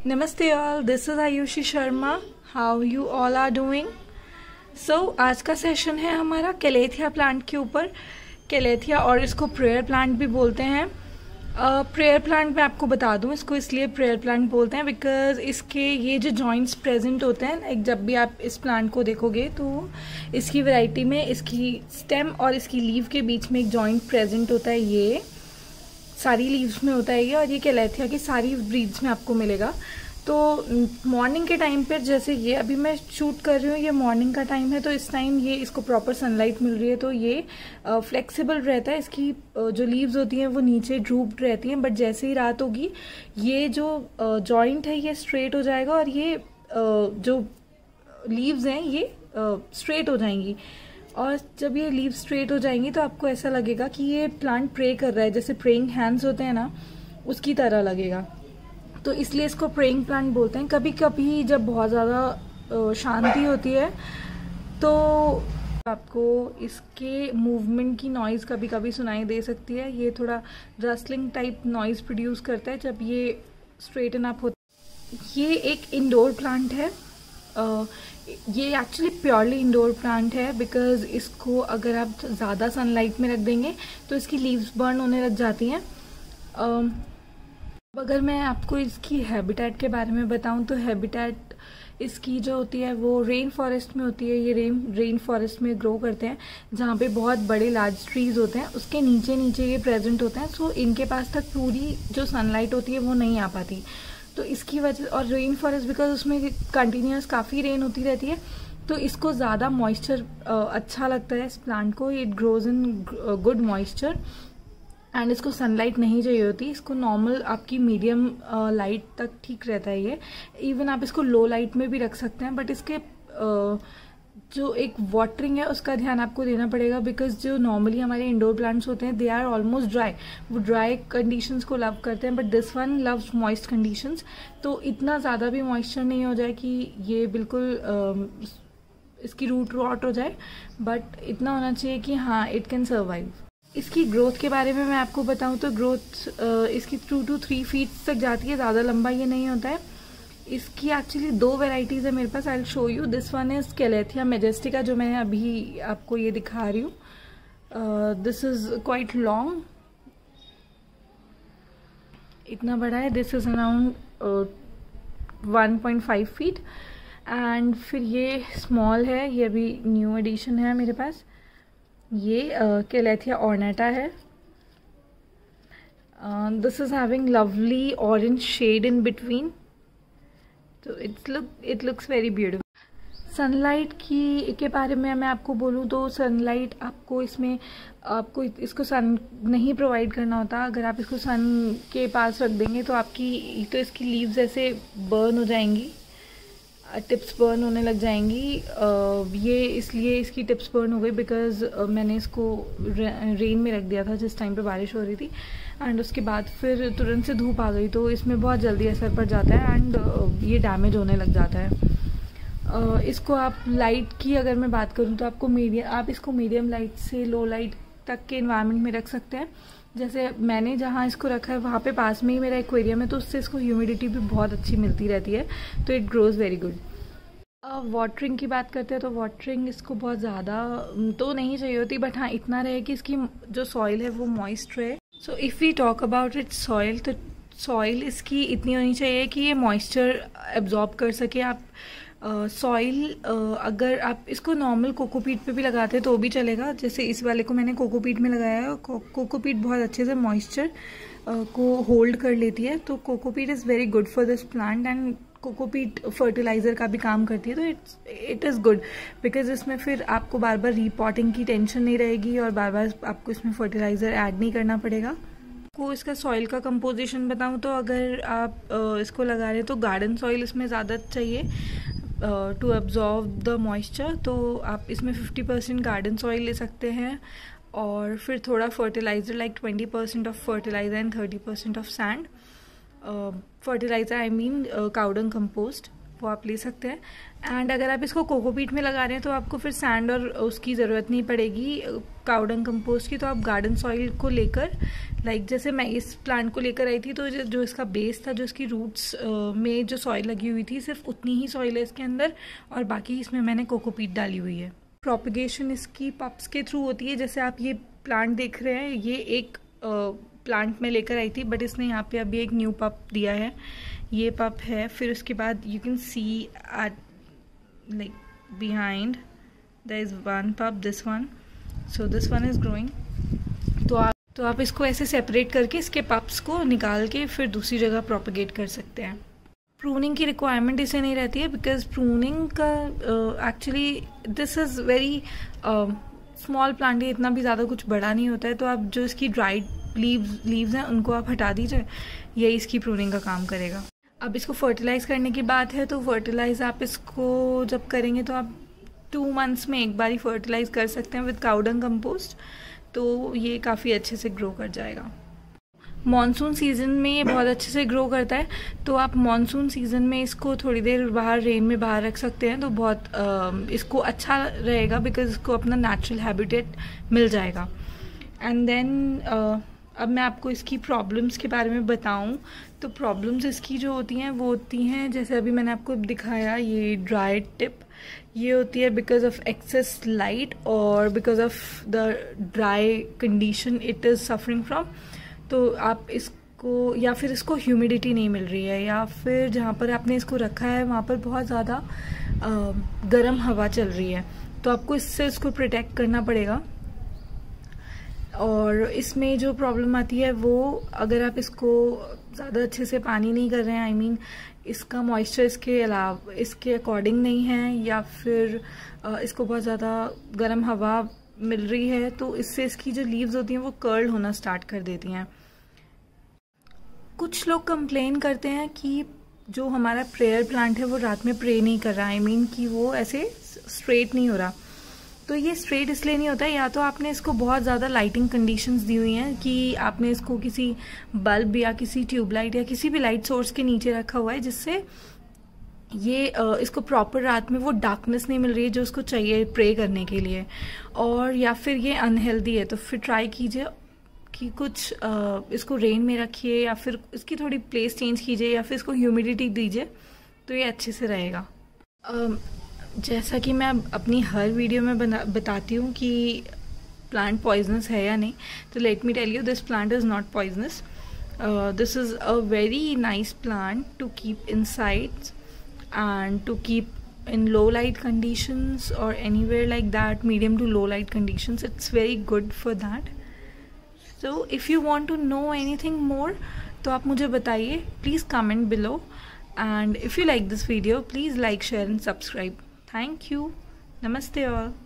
नमस्ते all, this is Ayushi Sharma. How you all are doing? So आज का सेशन है हमारा कैलेथिया प्लांट के ऊपर. कैलेथिया और इसको प्रेयर प्लांट भी बोलते हैं. प्रेयर प्लांट मैं आपको बता दूं, इसको इसलिए प्रेयर प्लांट बोलते हैं बिकॉज इसके ये जो जॉइंट्स प्रेजेंट होते हैं, एक जब भी आप इस प्लांट को देखोगे तो इसकी वैरायटी में इसकी स्टेम और इसकी लीव के बीच में एक जॉइंट प्रेजेंट होता है. ये सारी लीव्स में होता है ये, और ये कैलेथिया की सारी ब्रीड्स में आपको मिलेगा. तो मॉर्निंग के टाइम पर, जैसे ये अभी मैं शूट कर रही हूँ, ये मॉर्निंग का टाइम है, तो इस टाइम ये इसको प्रॉपर सनलाइट मिल रही है, तो ये फ्लेक्सिबल रहता है. इसकी जो लीव्स होती हैं वो नीचे ड्रूप्ड रहती हैं, बट जैसे ही रात होगी ये जो जॉइंट है ये स्ट्रेट हो जाएगा और ये जो लीव्स हैं ये स्ट्रेट हो जाएंगी. और जब ये लीव स्ट्रेट हो जाएंगी तो आपको ऐसा लगेगा कि ये प्लांट प्रे कर रहा है, जैसे प्रेइंग हैंड्स होते हैं ना, उसकी तरह लगेगा. तो इसलिए इसको प्रेइंग प्लांट बोलते हैं. कभी कभी जब बहुत ज़्यादा शांति होती है तो आपको इसके मूवमेंट की नॉइज़ कभी कभी सुनाई दे सकती है. ये थोड़ा रस्लिंग टाइप नॉइज़ प्रोड्यूस करता है जब ये स्ट्रेटन अप होता है. ये एक इंडोर प्लांट है. ये एक्चुअली प्योरली इंडोर प्लांट है बिकॉज इसको अगर आप ज़्यादा सनलाइट में रख देंगे तो इसकी लीव्स बर्न होने लग जाती हैं. अगर मैं आपको इसकी हैबिटेट के बारे में बताऊं तो हैबिटेट इसकी जो होती है वो रेन फॉरेस्ट में होती है. ये रेन फॉरेस्ट में ग्रो करते हैं जहाँ पे बहुत बड़े लार्ज ट्रीज होते हैं, उसके नीचे नीचे ये प्रेजेंट होते हैं. सो इनके पास तक पूरी जो सनलाइट होती है वो नहीं आ पाती. तो इसकी वजह, और रेन फॉरेस्ट बिकॉज उसमें कंटिन्यूस काफ़ी रेन होती रहती है, तो इसको ज़्यादा मॉइस्चर अच्छा लगता है इस प्लांट को. It grows in good moisture and इसको सनलाइट नहीं चाहिए होती. इसको नॉर्मल आपकी मीडियम लाइट तक ठीक रहता है ये. इवन आप इसको लो लाइट में भी रख सकते हैं, बट इसके जो एक वाटरिंग है उसका ध्यान आपको देना पड़ेगा बिकॉज जो नॉर्मली हमारे इंडोर प्लांट्स होते हैं दे आर ऑलमोस्ट ड्राई. वो ड्राई कंडीशंस को लव करते हैं, but this one loves moist conditions. तो इतना ज़्यादा भी मॉइस्चर नहीं हो जाए कि ये बिल्कुल इसकी रूट रॉट हो जाए, बट इतना होना चाहिए कि हाँ इट कैन सर्वाइव. इसकी ग्रोथ के बारे में मैं आपको बताऊं तो ग्रोथ इसकी 2 to 3 फीट तक जाती है. ज़्यादा लंबा ये नहीं होता है. इसकी एक्चुअली 2 वेराइटीज़ है मेरे पास. I will show you. This one is calathea majestica जो मैं अभी आपको ये दिखा रही हूँ. दिस इज क्वाइट लॉन्ग, इतना बड़ा है. This is around 1.5 feet. And फिर ये स्मॉल है, ये अभी न्यू एडिशन है मेरे पास. ये कैलेथिया ऑर्नेटा है. This is having lovely orange shade in between. तो it looks very beautiful. Sunlight के बारे में मैं आपको बोलूँ तो सनलाइट आपको इसको सन नहीं प्रोवाइड करना होता. अगर आप इसको सन के पास रख देंगे तो इसकी लीव्स ऐसे बर्न हो जाएंगी, टिप्स बर्न होने लग जाएंगी. ये इसलिए इसकी टिप्स बर्न हो गई बिकॉज मैंने इसको रेन में रख दिया था जिस टाइम पे बारिश हो रही थी, एंड उसके बाद फिर तुरंत से धूप आ गई तो इसमें बहुत जल्दी असर पड़ जाता है एंड ये डैमेज होने लग जाता है. इसको आप लाइट की अगर मैं बात करूँ तो आप इसको मीडियम लाइट से लो लाइट तक के इन्वायरमेंट में रख सकते हैं. जैसे मैंने जहाँ इसको रखा है वहाँ पे पास में ही मेरा एक्वेरियम है, तो उससे इसको ह्यूमिडिटी भी बहुत अच्छी मिलती रहती है, तो it grows very good. Watering की बात करते हैं तो वाटरिंग इसको बहुत ज़्यादा तो नहीं चाहिए होती, बट हाँ इतना रहे कि इसकी जो सॉइल है वो मॉइस्ट रहे. So if we talk about its soil, तो सॉइल इसकी इतनी होनी चाहिए कि ये मॉइस्चर एब्जॉर्ब कर सके. आप सॉइल अगर आप इसको नॉर्मल कोकोपीट पे भी लगाते हैं तो भी चलेगा. जैसे इस वाले को मैंने कोकोपीट में लगाया है. कोकोपीट बहुत अच्छे से मॉइस्चर को होल्ड कर लेती है, तो cocopeat is very good for this plant. And cocopeat fertiliser का भी काम करती है, तो इट इज़ गुड बिकॉज इसमें फिर आपको बार बार रीपॉटिंग की टेंशन नहीं रहेगी और बार बार आपको इसमें फर्टिलाइज़र ऐड नहीं करना पड़ेगा. को इसका सॉइल का कंपोजिशन बताऊं तो अगर आप इसको लगा रहे हैं तो गार्डन सॉइल इसमें ज़्यादा चाहिए टू एब्जॉर्व द मॉइस्चर. तो आप इसमें 50% गार्डन सॉइल ले सकते हैं और फिर थोड़ा fertiliser like 20% of fertiliser and 30% of sand. Fertiliser I mean cow dung compost. वो आप ले सकते हैं। एंड अगर आप इसको कोकोपीट में लगा रहे हैं तो आपको फिर सैंड और उसकी ज़रूरत नहीं पड़ेगी काउडंग कंपोस्ट की। तो आप गार्डन सॉइल को लेकर, लाइक जैसे मैं इस प्लांट को लेकर आई थी, तो जो इसका बेस था, जो इसकी रूट्स में जो सॉइल लगी हुई थी, सिर्फ उतनी ही सॉइल है इसके अंदर, और बाकी इसमें मैंने कोकोपीट डाली हुई है। प्रोपिगेशन इसकी पप्स के थ्रू होती है। जैसे आप ये प्लांट देख रहे हैं, ये एक प्लांट में लेकर आई थी, बट इसने यहाँ पे अभी एक न्यू पप दिया है, ये पप है। फिर उसके बाद you can see at like behind there is one pup, this one, so this one is growing. तो आप इसको ऐसे सेपरेट करके इसके पप्स को निकाल के फिर दूसरी जगह प्रोपिगेट कर सकते हैं। प्रूनिंग की रिक्वायरमेंट इसे नहीं रहती है, बिकॉज प्रूनिंग का actually this is very small plant है, इतना भी ज़्यादा कुछ बड़ा नहीं होता है। तो आप जो इसकी ड्राइड लीव्स हैं उनको आप हटा दीजिए, यही इसकी प्रूनिंग का काम करेगा। अब इसको फर्टिलाइज करने की बात है, तो फर्टिलाइज आप इसको जब करेंगे तो आप 2 मंथ्स में एक बार ही फर्टिलाइज कर सकते हैं विद काउडंग कंपोस्ट, तो ये काफ़ी अच्छे से ग्रो कर जाएगा। मॉनसून सीज़न में ये बहुत अच्छे से ग्रो करता है, तो आप मॉनसून सीज़न में इसको थोड़ी देर बाहर रेन में बाहर रख सकते हैं, तो बहुत इसको अच्छा रहेगा, बिकॉज इसको अपना नेचुरल हैबिटेट मिल जाएगा। एंड देन अब मैं आपको इसकी प्रॉब्लम्स के बारे में बताऊं, तो प्रॉब्लम्स इसकी जो होती हैं वो होती हैं, जैसे अभी मैंने आपको दिखाया, ये ड्राई टिप, ये होती है बिकॉज ऑफ एक्सेस लाइट और because of the dry condition it is suffering from. तो आप इसको, या फिर इसको ह्यूमिडिटी नहीं मिल रही है, या फिर जहाँ पर आपने इसको रखा है वहाँ पर बहुत ज़्यादा गर्म हवा चल रही है, तो आपको इससे इसको प्रोटेक्ट करना पड़ेगा। और इसमें जो प्रॉब्लम आती है वो, अगर आप इसको ज़्यादा अच्छे से पानी नहीं कर रहे हैं, आई मीन इसका मॉइस्चर इसके अकॉर्डिंग नहीं है, या फिर इसको बहुत ज़्यादा गर्म हवा मिल रही है, तो इससे इसकी जो लीव्स होती हैं वो कर्ल होना स्टार्ट कर देती हैं। कुछ लोग कंप्लेन करते हैं कि जो हमारा प्रेयर प्लांट है वो रात में प्रे नहीं कर रहा, आई मीन कि वो ऐसे स्ट्रेट नहीं हो रहा। तो ये स्ट्रेट इसलिए नहीं होता है, या तो आपने इसको बहुत ज़्यादा लाइटिंग कंडीशंस दी हुई हैं कि आपने इसको किसी बल्ब या किसी ट्यूबलाइट या किसी भी लाइट सोर्स के नीचे रखा हुआ है, जिससे ये इसको प्रॉपर रात में वो डार्कनेस नहीं मिल रही है जो उसको चाहिए प्रे करने के लिए, और या फिर ये अनहेल्दी है। तो फिर ट्राई कीजिए कि कुछ इसको रेन में रखिए, या फिर इसकी थोड़ी प्लेस चेंज कीजिए, या फिर इसको ह्यूमिडिटी दीजिए, तो ये अच्छे से रहेगा। जैसा कि मैं अपनी हर वीडियो में बताती हूँ कि प्लांट पॉइजनस है या नहीं, तो let me tell you, this plant is not poisonous. This is a very nice plant to keep inside and to keep in low light conditions or anywhere like that, medium to low light conditions. It's very good for that. So if you want to know anything more, तो आप मुझे बताइए, please comment below, and if you like this video, please like, share and subscribe. Thank you. Namaste all.